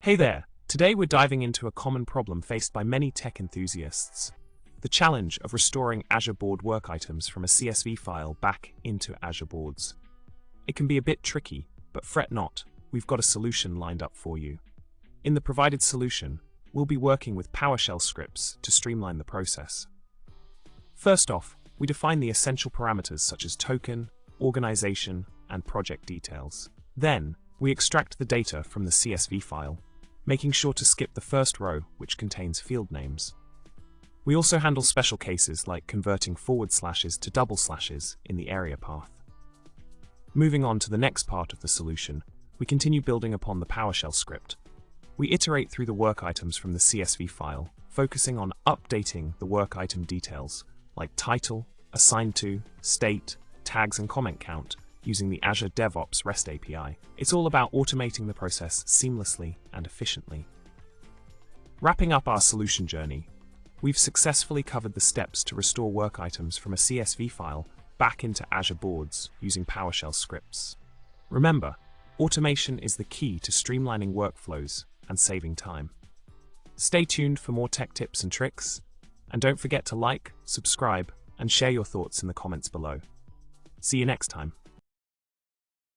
Hey there! Today we're diving into a common problem faced by many tech enthusiasts. The challenge of restoring Azure board work items from a CSV file back into Azure boards. It can be a bit tricky, but fret not, we've got a solution lined up for you. In the provided solution, we'll be working with PowerShell scripts to streamline the process. First off, we define the essential parameters such as token, organization, and project details. Then, we extract the data from the CSV file, making sure to skip the first row, which contains field names. We also handle special cases like converting forward slashes to double slashes in the area path. Moving on to the next part of the solution, we continue building upon the PowerShell script. We iterate through the work items from the CSV file, focusing on updating the work item details like title, assigned to, state, tags and comment count, using the Azure DevOps REST API. It's all about automating the process seamlessly and efficiently. Wrapping up our solution journey, we've successfully covered the steps to restore work items from a CSV file back into Azure boards using PowerShell scripts. Remember, automation is the key to streamlining workflows and saving time. Stay tuned for more tech tips and tricks, and don't forget to like, subscribe, and share your thoughts in the comments below. See you next time.